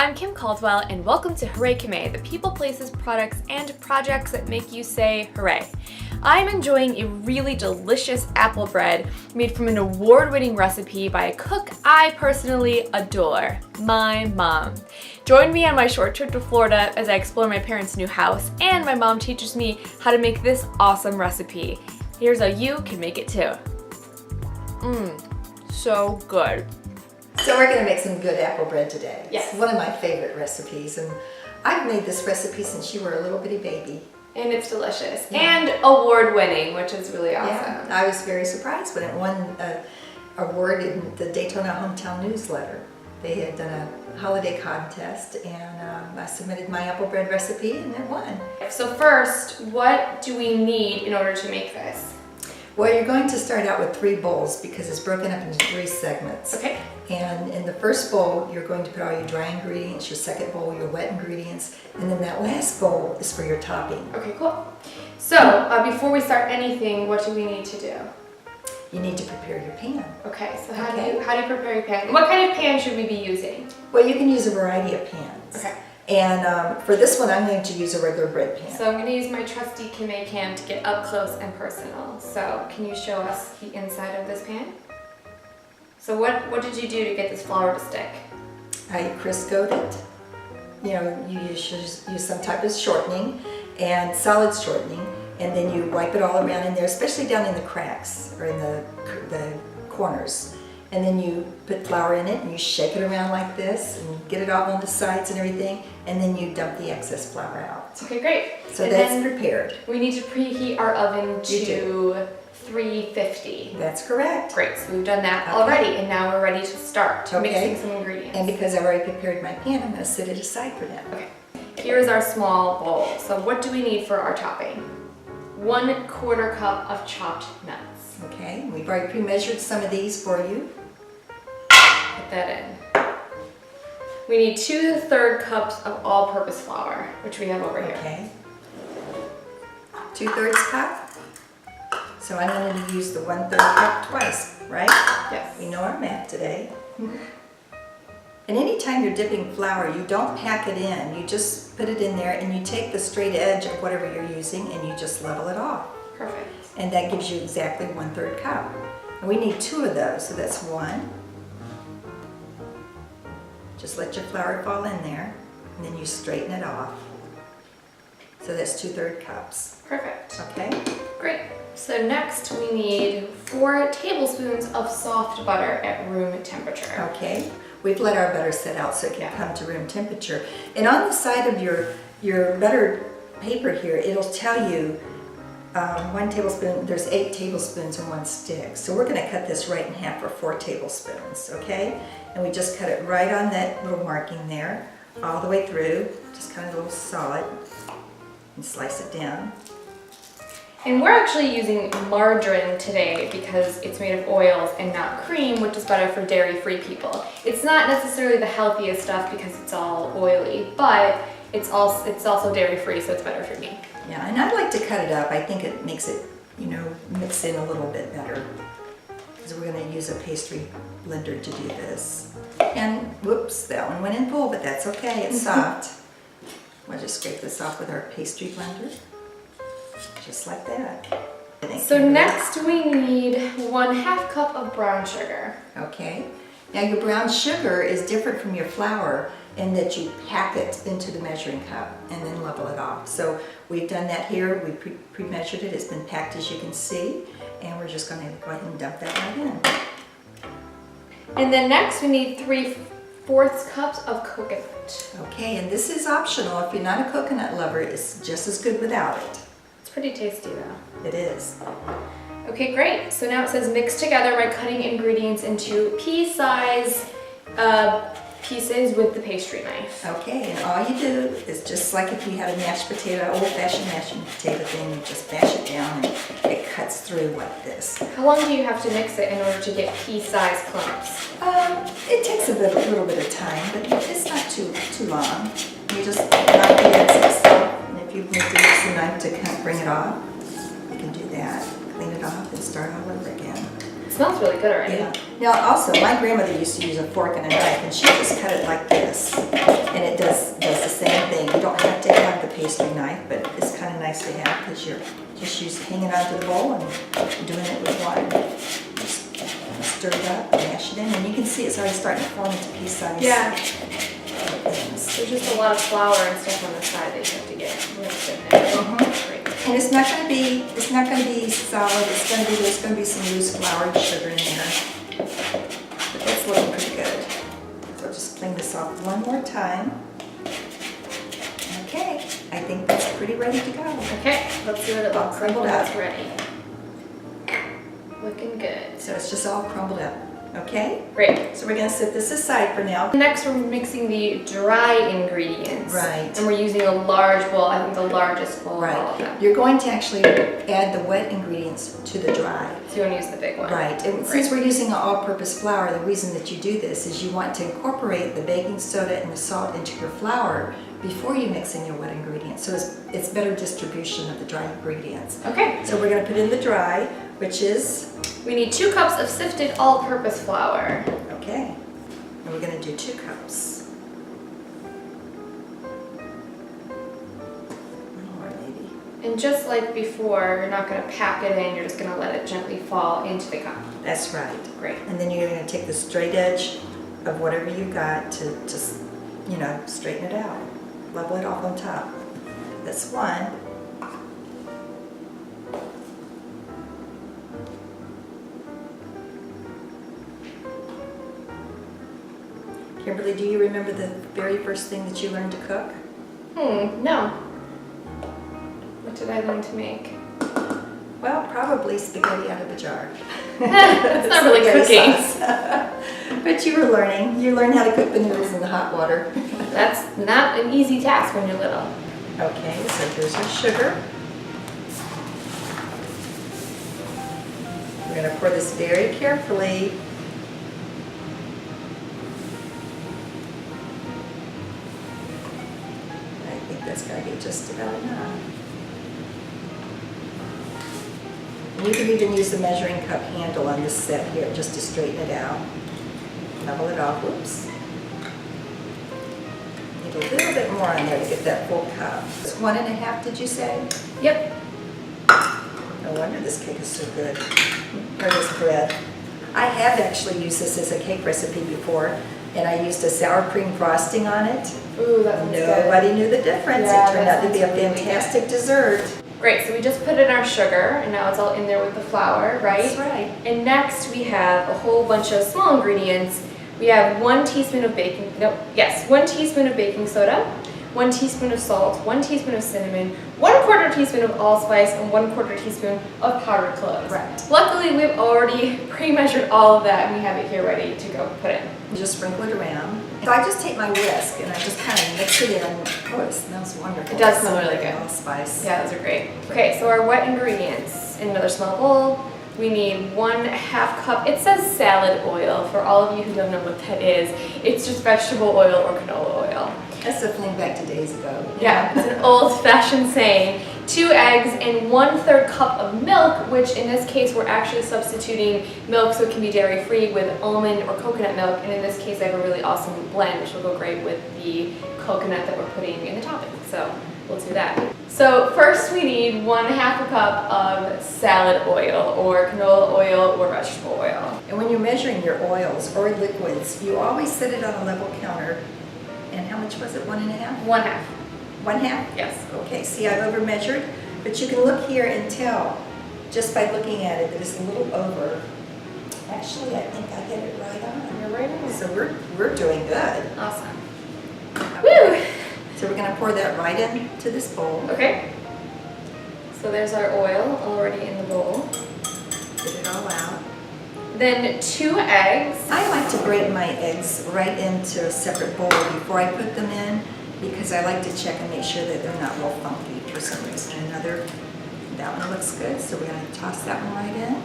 I'm Kim Caldwell, and welcome to Hooray Kime, the people, places, products, and projects that make you say hooray. I'm enjoying a really delicious apple bread made from an award-winning recipe by a cook I personally adore, my mom. Join me on my short trip to Florida as I explore my parents' new house, and my mom teaches me how to make this awesome recipe. Here's how you can make it too. So good. So we're going to make some good apple bread today. Yes. It's one of my favorite recipes, and I've made this recipe since you were a little bitty baby. And it's delicious. Yeah. And award-winning, which is really awesome. Yeah, I was very surprised when it won an award in the Daytona Hometown Newsletter. They had done a holiday contest, and I submitted my apple bread recipe, and it won. So first, what do we need in order to make this? Well, you're going to start out with 3 bowls because it's broken up into 3 segments. Okay. And in the first bowl, you're going to put all your dry ingredients, your second bowl, your wet ingredients, and then that last bowl is for your topping. Okay, cool. So, before we start anything, what do we need to do? You need to prepare your pan. Okay, so how do you prepare your pan? What kind of pan should we be using? Well, you can use a variety of pans. Okay. And for this one, I'm going to use a regular bread pan. So I'm going to use my trusty Kime pan to get up close and personal. So can you show us the inside of this pan? So what did you do to get this flour to stick? I Criscoed it. You know, you use some type of shortening and solid shortening, and then you wipe it all around in there, especially down in the cracks or in the corners. And then you put flour in it and you shake it around like this and get it all on the sides and everything, and then you dump the excess flour out. Okay, great. So and that's then prepared. We need to preheat our oven to 350. That's correct. Great, so we've done that Okay. already, and now we're ready to start Okay. mixing some ingredients. And because I've already prepared my pan, I'm going to set it aside for now. Okay, here is our small bowl. So what do we need for our topping? 1/4 cup of chopped nuts. Okay, we've already pre-measured some of these for you. Put that in. We need 2/3 cups of all-purpose flour, which we have over here. Okay. 2/3 cup. So I'm going to use the 1/3 cup twice, right? Yes. We know our math today. And anytime you're dipping flour, you don't pack it in. You just put it in there and you take the straight edge of whatever you're using and you just level it off. Perfect. And that gives you exactly 1/3 cup. And we need 2 of those, so that's 1. Just let your flour fall in there and then you straighten it off. So that's 2/3 cups. Perfect. Okay? Great. So next we need 4 tablespoons of soft butter at room temperature. Okay. We've let our butter set out so it can come to room temperature. And on the side of your buttered paper here, it'll tell you 1 tablespoon, there's 8 tablespoons in 1 stick. So we're going to cut this right in half for 4 tablespoons, okay? And we just cut it right on that little marking there, all the way through, just kind of a little solid, and slice it down. And we're actually using margarine today because it's made of oils and not cream, which is better for dairy-free people. It's not necessarily the healthiest stuff because it's all oily, but it's also dairy-free, so it's better for me. Yeah, and I like to cut it up. I think it makes it, mix in a little bit better. Because we're going to use a pastry blender to do this. And whoops, that one went in full, but that's okay, it's soft. We'll just scrape this off with our pastry blender. Just like that. So next we need 1/2 cup of brown sugar. Okay. Now your brown sugar is different from your flour in that you pack it into the measuring cup and then level it off. So we've done that here. We pre-measured it. It's been packed, as you can see. And we're just going to go ahead and dump that right in. And then next we need 3/4 cups of coconut. Okay, and this is optional. If you're not a coconut lover, it's just as good without it. It's pretty tasty though. It is. Okay, great. So now it says mix together by cutting ingredients into pea-size pieces with the pastry knife. Okay, and all you do is just like if you had a mashed potato, old-fashioned mashed potato thing, you just bash it down and it cuts through like this. How long do you have to mix it in order to get pea-sized clumps? It takes a little bit of time, but it's not too long. You just knock the excess off, and if you need to use the knife to kind of bring it off, you can do that. Clean it off and start all over again. It smells really good already. Yeah. Now also, my grandmother used to use a fork and a knife, and she just cut it like this. And it does the same thing. You don't have to have the pastry knife, but it's kind of nice to have because you're just hanging onto the bowl and doing it with water. Just stir it up, mash it in, and you can see it's already starting to form into pea-sized things. There's just a lot of flour and stuff on the side that you have to get mixed in there. Great. And it's not going to be solid. There's going to be some loose floured sugar in there. But it's looking pretty good. So I'll just clean this off one more time. Okay, I think that's pretty ready to go. Okay, let's see what it looks like when Crumbled up. it's ready. Looking good. So it's just all crumbled up. Okay? Great. So we're going to set this aside for now. Next, we're mixing the dry ingredients. Right. And we're using a large bowl, I think the largest bowl of all of them. Right. You're going to actually add the wet ingredients to the dry. So you want to use the big one. Right. And since we're using an all-purpose flour, the reason that you do this is you want to incorporate the baking soda and the salt into your flour before you mix in your wet ingredients. So it's better distribution of the dry ingredients. Okay. So we're going to put in the dry, which is, We need 2 cups of sifted all-purpose flour. okay, and we're going to do 2 cups. More maybe. And just like before, you're not going to pack it in, you're just going to let it gently fall into the cup. That's right. Great. And then you're going to take the straight edge of whatever you got to just, straighten it out. Level it off on top. That's one. Kimberly, do you remember the very first thing that you learned to cook? No. What did I learn to make? Well, probably spaghetti out of a jar. That's not really Spaghetti cooking. sauce. But you were learning. You learned how to cook the noodles in the hot water. That's not an easy task when you're little. Okay, so here's our sugar. We're going to pour this very carefully. I think that's going to be just about enough. And you can even use the measuring cup handle on this set here just to straighten it out. Level it off. Whoops. Need a little bit more on there to get that full cup. It's 1.5, did you say? Yep. No wonder this cake is so good. Or this bread. I have actually used this as a cake recipe before, and I used a sour cream frosting on it. Ooh, that sounds good. Nobody knew the difference. Yeah, It turned that out to be a sounds really fantastic dessert. Great, so we just put in our sugar, and now it's all in there with the flour, right? That's right. And next we have a whole bunch of small ingredients. We have 1 teaspoon of 1 teaspoon of baking soda, 1 teaspoon of salt, 1 teaspoon of cinnamon, 1/4 teaspoon of allspice, and 1/4 teaspoon of powdered cloves. Right. Luckily, we've already pre-measured all of that, and we have it here ready to go put in. You just sprinkle it around. So I just take my whisk and I just kind of mix it in. Oh, it smells wonderful. It does smell really good. Allspice. Yeah, those are great. Okay, so our wet ingredients. In another small bowl, we need 1/2 cup. It says salad oil. For all of you who don't know what that is, it's just vegetable oil or canola oil. That's a thing back to days ago. Yeah, it's an old-fashioned saying. 2 eggs and 1/3 cup of milk, which in this case we're actually substituting milk so it can be dairy-free with almond or coconut milk. And in this case I have a really awesome blend which will go great with the coconut that we're putting in the topping. So we'll do that. So first we need 1/2 cup of salad oil or canola oil or vegetable oil. And when you're measuring your oils or liquids, you always set it on a level counter. And how much was it? 1.5? 1/2. 1/2? Yes. Okay, see, I've over measured, but you can look here and tell just by looking at it that it's a little over. Actually, I think I hit it right on. You're right on. So we're doing good. Awesome. Okay. Woo! So we're gonna pour that right into this bowl. Okay. So there's our oil already in the bowl. Get it all out. Then 2 eggs. I like to break my eggs right into a separate bowl before I put them in because I like to check and make sure that they're not real funky for some reason or another. That one looks good, so we're gonna toss that one right in.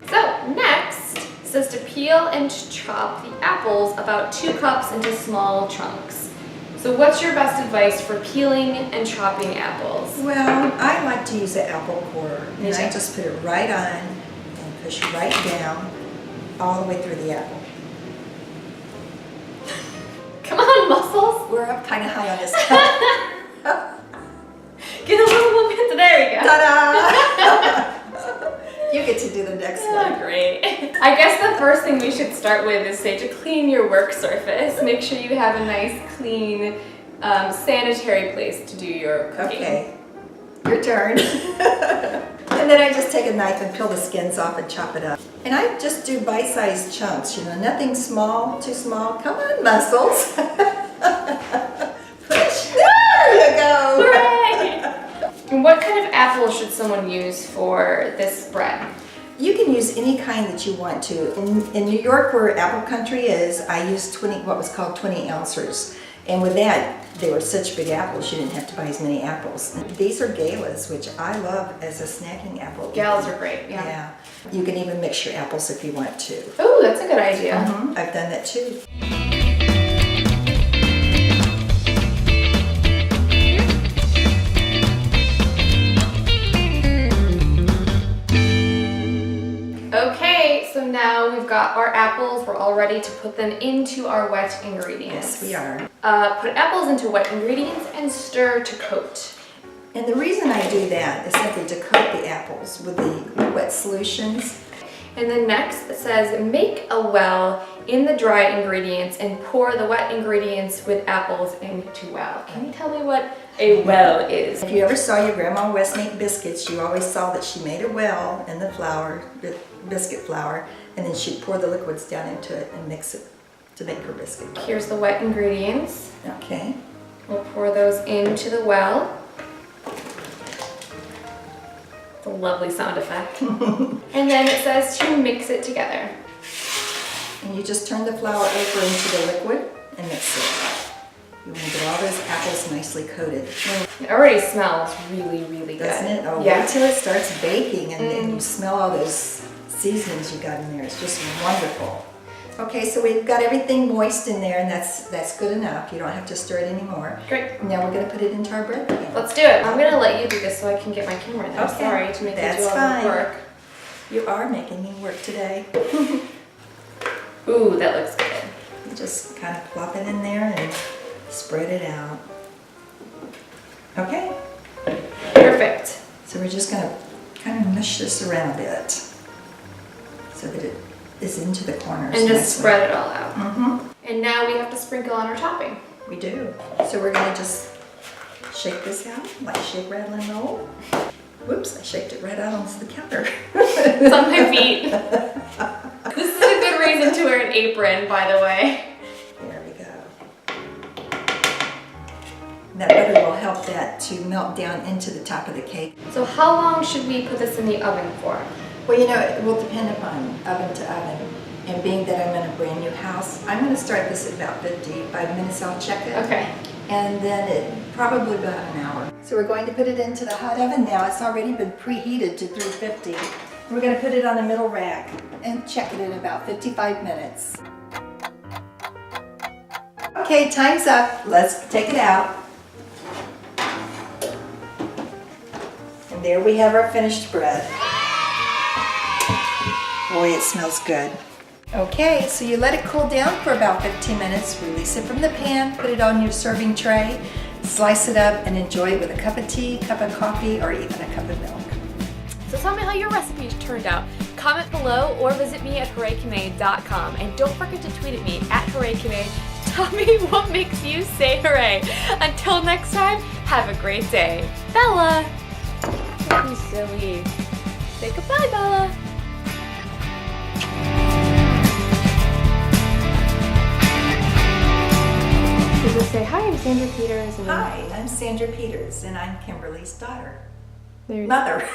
So next, it says to peel and chop the apples about 2 cups into small chunks. So what's your best advice for peeling and chopping apples? Well, I like to use the apple core, and I too. just put it right on and push right down all the way through the apple. Come on, muscles. We're up kind of high on this. Get a little bit. There we go. Ta-da! You get to do the next Oh, one. great. I guess the first thing we should start with is say to clean your work surface. Make sure you have a nice, clean, sanitary place to do your cooking. Okay, your turn. And then I just take a knife and peel the skins off and chop it up. And I just do bite-sized chunks, you know, nothing small, too small. Come on, muscles. Push. There you go. Hooray! And what kind of apple should someone use for this spread? You can use any kind that you want to. In New York, where apple country is, I used what was called 20 ounces. And with that, they were such big apples, you didn't have to buy as many apples. These are galas, which I love as a snacking apple. Gals are great, yeah. Yeah. You can even mix your apples if you want to. Oh, that's a good idea. I've done that too. Okay, so now we've got our apples. We're all ready to put them into our wet ingredients. Yes, we are. Put apples into wet ingredients and stir to coat. And the reason I do that is simply to coat the apples with the wet solutions. And then next it says make a well in the dry ingredients and pour the wet ingredients with apples into well. Can you tell me what a well is? If you ever saw your Grandma West make biscuits, you always saw that she made a well in the flour, biscuit flour, and then she'd pour the liquids down into it and mix it to make her biscuit. Here's the wet ingredients. Okay. We'll pour those into the well. It's a lovely sound effect. And then it says to mix it together. And you just turn the flour over into the liquid and mix it. You want to get all those apples nicely coated. It already smells really, really good. Doesn't it? Oh, yeah. wait till it starts baking and then you smell all those seasonings you got in there. It's just wonderful. Okay, so we've got everything moist in there and that's good enough. You don't have to stir it anymore. Great. Now we're going to put it into our bread pan. Let's do it. I'm gonna let you do this so I can get my camera in there. Okay. Sorry to make you That's do all fine. the work. You are making me work today. Ooh, that looks good. You just kind of plop it in there and spread it out. Okay, Perfect. so we're just going to kind of mush this around a bit so that it is into the corners. And just nicely. spread it all out. Mm-hmm. And now we have to sprinkle on our topping. We do. So we're going to just shake this out like shake, rattle, and roll. Whoops, I shaked it right out onto the counter. It's on my feet. This is a good reason to wear an apron, by the way. There we go. That butter will help that to melt down into the top of the cake. So how long should we put this in the oven for? Well, you know, it will depend upon oven to oven. And being that I'm in a brand new house, I'm going to start this at about 55 minutes. I'll check it. Okay. And then it probably about an hour. So we're going to put it into the hot oven now. It's already been preheated to 350. We're going to put it on the middle rack and check it in about 55 minutes. Okay, time's up. Let's take it out. And there we have our finished bread. Boy, it smells good. Okay, so you let it cool down for about 15 minutes, release it from the pan, put it on your serving tray, slice it up, and enjoy it with a cup of tea, cup of coffee, or even a cup of milk. So tell me how your recipe turned out. Comment below or visit me at hooraykame.com. And don't forget to tweet at me at hooraykame to tell me what makes you say hooray. Until next time, have a great day. Bella! Don't be silly. Say goodbye, Bella. So just say, hi, I'm Sandra Peters. And Hi, I'm Sandra Peters, and I'm Kimberly's daughter. There's- Mother.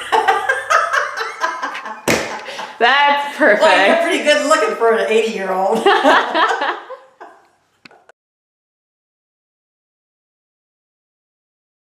That's perfect. Well, you're pretty good looking for an 80-year-old.